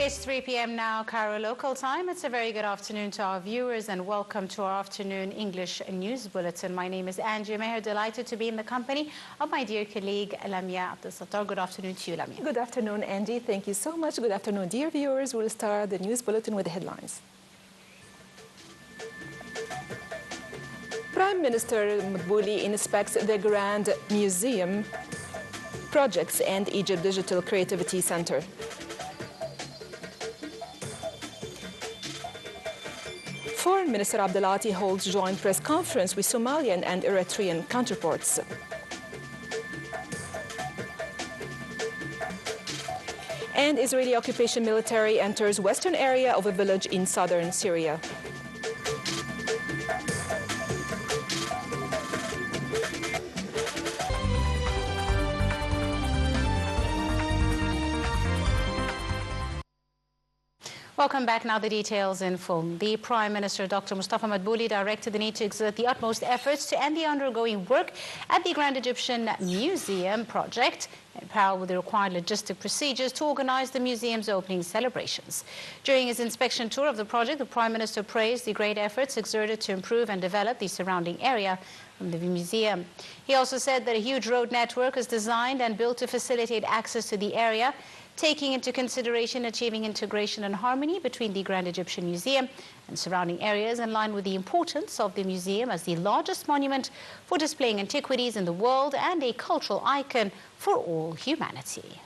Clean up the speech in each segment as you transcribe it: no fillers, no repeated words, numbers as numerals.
It's 3 p.m. now, Cairo local time. It's a very good afternoon to our viewers and welcome to our afternoon English news bulletin. My name is Angie Meher, delighted to be in the company of my dear colleague Lamia Abdel-Sattar. Good afternoon to you, Lamia. Good afternoon, Angie. Thank you so much. Good afternoon, dear viewers. We'll start the news bulletin with the headlines. Prime Minister Madbouli inspects the Grand Museum projects and Egypt Digital Creativity Center. Foreign Minister Abdelati holds joint press conference with Somalian and Eritrean counterparts. And Israeli occupation military enters western area of a village in southern Syria. Welcome back. Now the details in full. The Prime Minister, Dr. Mustafa Madbouli, directed the need to exert the utmost efforts to end the undergoing work at the Grand Egyptian Museum project, in parallel with the required logistic procedures to organize the museum's opening celebrations. During his inspection tour of the project, the Prime Minister praised the great efforts exerted to improve and develop the surrounding area from the museum. He also said that a huge road network is designed and built to facilitate access to the area, taking into consideration achieving integration and harmony between the Grand Egyptian Museum and surrounding areas, in line with the importance of the museum as the largest monument for displaying antiquities in the world and a cultural icon for all humanity.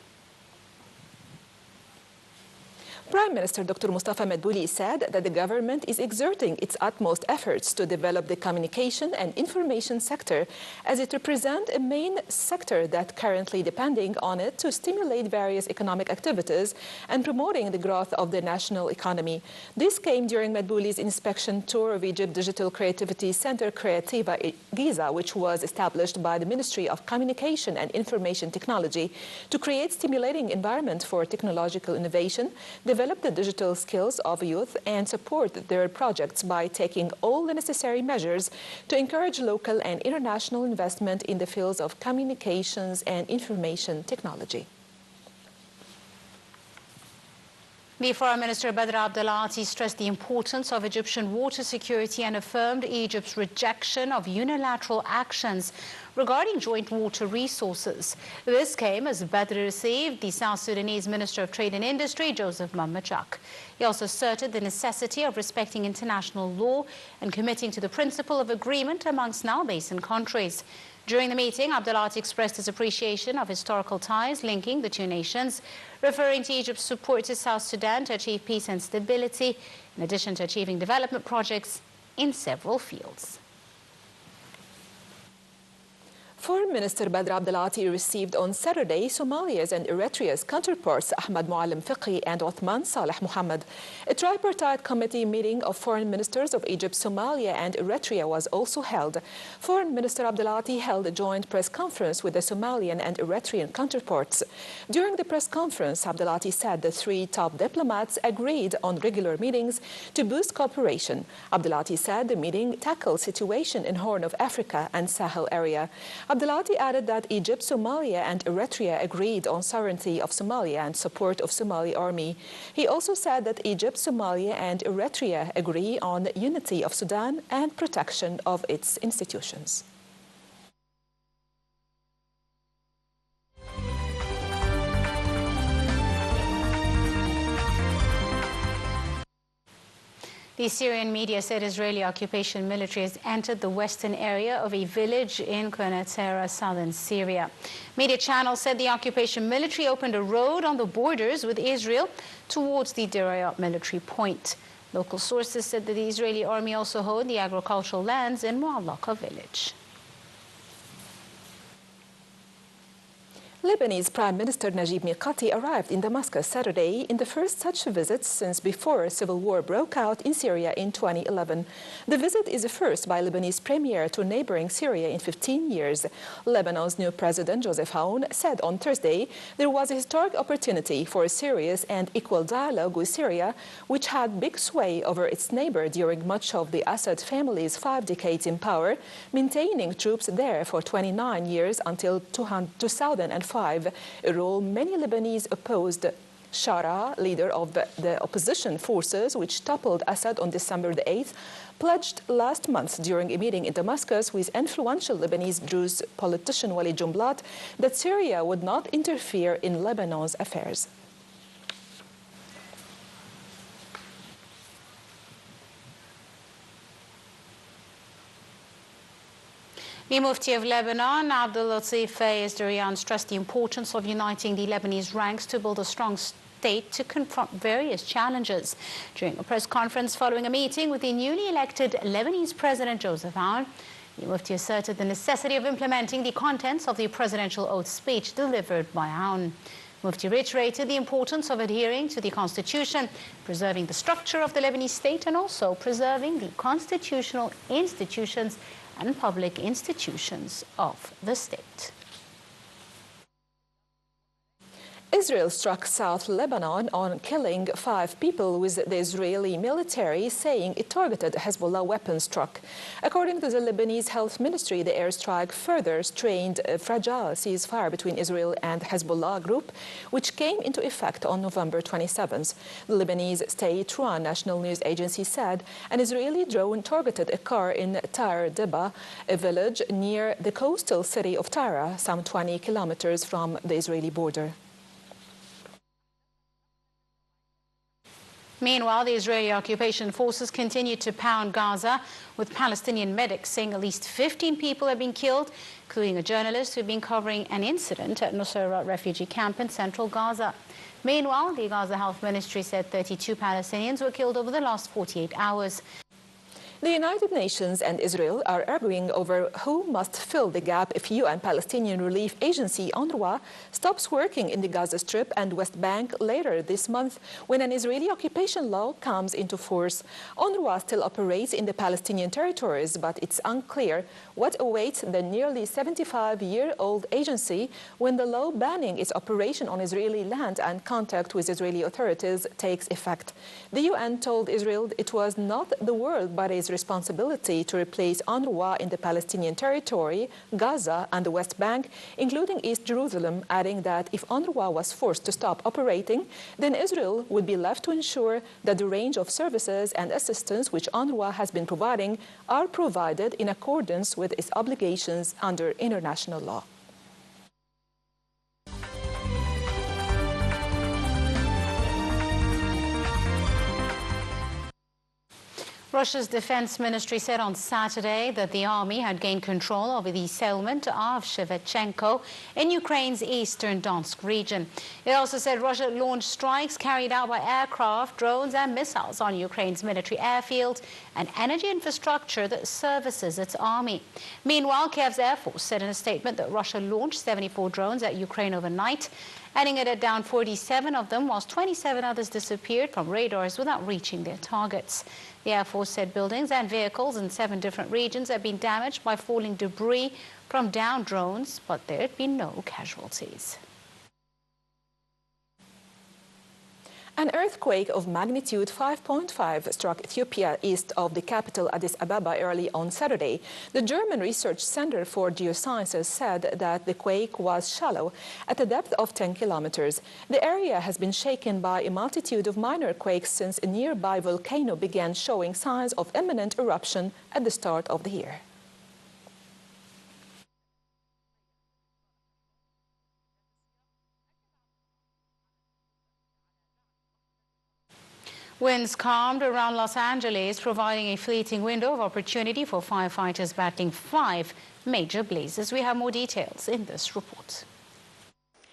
Prime Minister Dr. Mustafa Madbouli said that the government is exerting its utmost efforts to develop the communication and information sector, as it represents a main sector that currently depending on it to stimulate various economic activities and promoting the growth of the national economy. This came during Madbouli's inspection tour of Egypt Digital Creativity Center Creativa Giza, which was established by the Ministry of Communication and Information Technology to create stimulating environment for technological innovation, develop the digital skills of youth, and support their projects by taking all the necessary measures to encourage local and international investment in the fields of communications and information technology. The Foreign Minister Badr Abdelati stressed the importance of Egyptian water security and affirmed Egypt's rejection of unilateral actions regarding joint water resources. This came as Badr received the South Sudanese Minister of Trade and Industry, Joseph Mamachak. He also asserted the necessity of respecting international law and committing to the principle of agreement amongst Nile Basin countries. During the meeting, Abdelati expressed his appreciation of historical ties linking the two nations, referring to Egypt's support to South Sudan to achieve peace and stability, in addition to achieving development projects in several fields. Foreign Minister Badr Abdelati received on Saturday Somalia's and Eritrea's counterparts Ahmed Muallim Fiqi and Othman Saleh Mohammed. A tripartite committee meeting of foreign ministers of Egypt, Somalia and Eritrea was also held. Foreign Minister Abdelati held a joint press conference with the Somalian and Eritrean counterparts. During the press conference, Abdelati said the three top diplomats agreed on regular meetings to boost cooperation. Abdelati said the meeting tackled situation in Horn of Africa and Sahel area. Abdelati added that Egypt, Somalia and Eritrea agreed on sovereignty of Somalia and support of Somali army. He also said that Egypt, Somalia and Eritrea agree on unity of Sudan and protection of its institutions. The Syrian media said Israeli occupation military has entered the western area of a village in Qanat, southern Syria. Media channels said the occupation military opened a road on the borders with Israel towards the Diriyat military point. Local sources said that the Israeli army also hold the agricultural lands in Mu'allaka village. Lebanese Prime Minister Najib Mikati arrived in Damascus Saturday in the first such visit since before a civil war broke out in Syria in 2011. The visit is the first by Lebanese premier to neighboring Syria in 15 years. Lebanon's new president, Joseph Aoun, said on Thursday there was a historic opportunity for a serious and equal dialogue with Syria, which had big sway over its neighbor during much of the Assad family's 5 decades in power, maintaining troops there for 29 years until 2005, a role many Lebanese opposed. Shara, leader of the opposition forces which toppled Assad on December the 8th, pledged last month during a meeting in Damascus with influential Lebanese Druze politician Walid Jumblat that Syria would not interfere in Lebanon's affairs. The Mufti of Lebanon, Abdul Latif Fayez stressed the importance of uniting the Lebanese ranks to build a strong state to confront various challenges. During a press conference following a meeting with the newly elected Lebanese President Joseph Aoun, the Mufti asserted the necessity of implementing the contents of the presidential oath speech delivered by Aoun. Mufti reiterated the importance of adhering to the constitution, preserving the structure of the Lebanese state, and also preserving the constitutional institutions and public institutions of the state. Israel struck South Lebanon on killing 5 people, with the Israeli military saying it targeted Hezbollah weapons truck. According to the Lebanese Health Ministry, the airstrike further strained a fragile ceasefire between Israel and Hezbollah group, which came into effect on November 27th. The Lebanese state-run national news agency said an Israeli drone targeted a car in Tyre Deba, a village near the coastal city of Tyre, some 20 kilometers from the Israeli border. Meanwhile, the Israeli occupation forces continue to pound Gaza, with Palestinian medics saying at least 15 people have been killed, including a journalist who had been covering an incident at Nusayrat refugee camp in central Gaza. Meanwhile, the Gaza Health Ministry said 32 Palestinians were killed over the last 48 hours. The United Nations and Israel are arguing over who must fill the gap if UN Palestinian Relief Agency UNRWA stops working in the Gaza Strip and West Bank later this month when an Israeli occupation law comes into force. UNRWA still operates in the Palestinian territories, but it's unclear what awaits the nearly 75-year-old agency when the law banning its operation on Israeli land and contact with Israeli authorities takes effect. The UN told Israel it was not the world but its responsibility to replace UNRWA in the Palestinian territory, Gaza and the West Bank, including East Jerusalem, adding that if UNRWA was forced to stop operating, then Israel would be left to ensure that the range of services and assistance which UNRWA has been providing are provided in accordance with its obligations under international law. Russia's defense ministry said on Saturday that the army had gained control over the settlement of Shevchenko in Ukraine's eastern Donetsk region. It also said Russia launched strikes carried out by aircraft, drones and missiles on Ukraine's military airfield and energy infrastructure that services its army. Meanwhile, Kiev's Air Force said in a statement that Russia launched 74 drones at Ukraine overnight, adding it had down 47 of them, whilst 27 others disappeared from radars without reaching their targets. The Air Force said buildings and vehicles in 7 different regions had been damaged by falling debris from downed drones, but there had been no casualties. An earthquake of magnitude 5.5 struck Ethiopia east of the capital Addis Ababa early on Saturday. The German Research Center for Geosciences said that the quake was shallow at a depth of 10 kilometers. The area has been shaken by a multitude of minor quakes since a nearby volcano began showing signs of imminent eruption at the start of the year. Winds calmed around Los Angeles, providing a fleeting window of opportunity for firefighters battling 5 major blazes. We have more details in this report.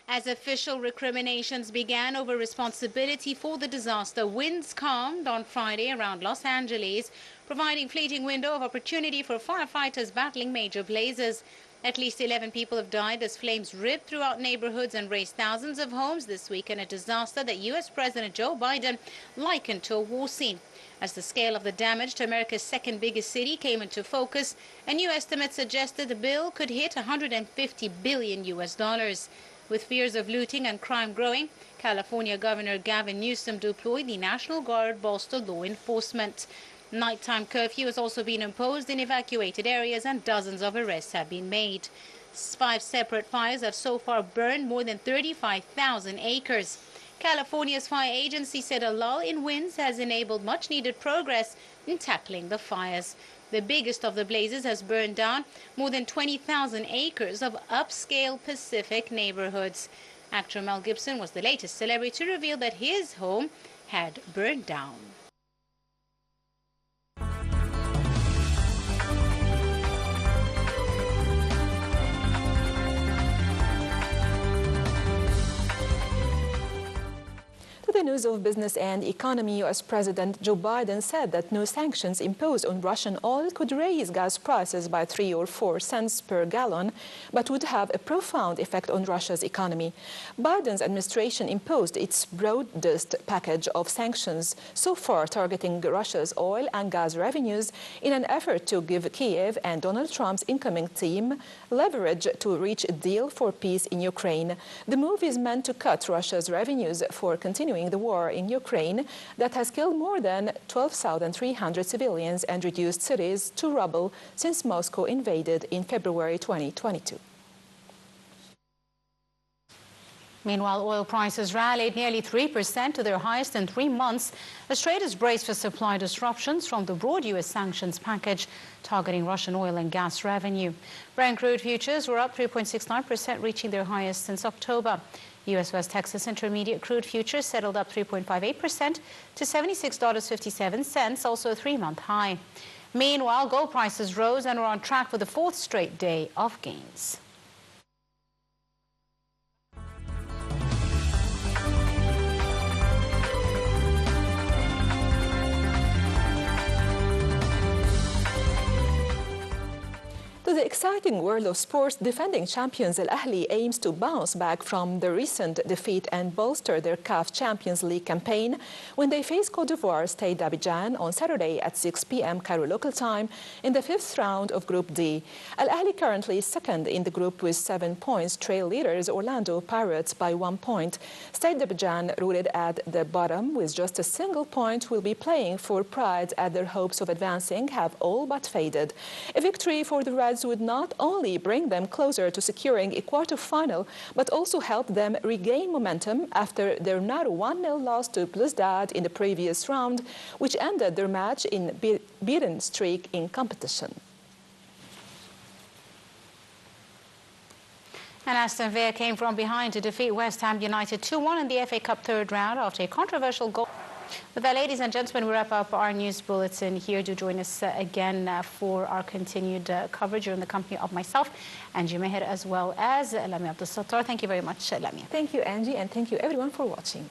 As official recriminations began over responsibility for the disaster, winds calmed on Friday around Los Angeles, providing fleeting window of opportunity for firefighters battling major blazes. At least 11 people have died as flames ripped throughout neighborhoods and razed thousands of homes this week in a disaster that U.S. President Joe Biden likened to a war scene. As the scale of the damage to America's second biggest city came into focus, a new estimate suggested the bill could hit $150 billion. With fears of looting and crime growing, California Governor Gavin Newsom deployed the National Guard bolster law enforcement. Nighttime curfew has also been imposed in evacuated areas and dozens of arrests have been made. 5 separate fires have so far burned more than 35,000 acres. California's fire agency said a lull in winds has enabled much-needed progress in tackling the fires. The biggest of the blazes has burned down more than 20,000 acres of upscale Pacific neighborhoods. Actor Mel Gibson was the latest celebrity to reveal that his home had burned down. The news of business and economy, U.S. President Joe Biden said that new sanctions imposed on Russian oil could raise gas prices by 3 or 4 cents per gallon, but would have a profound effect on Russia's economy. Biden's administration imposed its broadest package of sanctions so far, targeting Russia's oil and gas revenues in an effort to give Kiev and Donald Trump's incoming team leverage to reach a deal for peace in Ukraine. The move is meant to cut Russia's revenues for continuing the war in Ukraine that has killed more than 12,300 civilians and reduced cities to rubble since Moscow invaded in February 2022. Meanwhile, oil prices rallied nearly 3% to their highest in 3 months as traders brace for supply disruptions from the broad U.S. sanctions package targeting Russian oil and gas revenue. Brent crude futures were up 3.69%, reaching their highest since October. U.S. West Texas Intermediate crude futures settled up 3.58% to $76.57, also a 3-month high. Meanwhile, gold prices rose and were on track for the 4th straight day of gains. To the exciting world of sports, defending champions Al-Ahli aims to bounce back from the recent defeat and bolster their CAF Champions League campaign when they face Côte d'Ivoire Stade d'Abidjan on Saturday at 6 p.m. Cairo local time in the 5th round of Group D. Al-Ahli currently is second in the group with 7 points, trail leaders Orlando Pirates by 1 point. Stade d'Abidjan, rooted at the bottom with just a single point, will be playing for pride as their hopes of advancing have all but faded. A victory for the Reds would not only bring them closer to securing a quarter-final, but also help them regain momentum after their narrow 1-0 loss to Belouizdad in the previous round, which ended their match in beaten streak in competition. And Aston Villa came from behind to defeat West Ham United 2-1 in the FA Cup third round after a controversial goal. With that, ladies and gentlemen, we wrap up our news bulletin here. Do join us again for our continued coverage. You're in the company of myself, Angie Meher, as well as Lamia Abdul Sattar. Thank you very much, Lamia. Thank you, Angie, and thank you everyone for watching.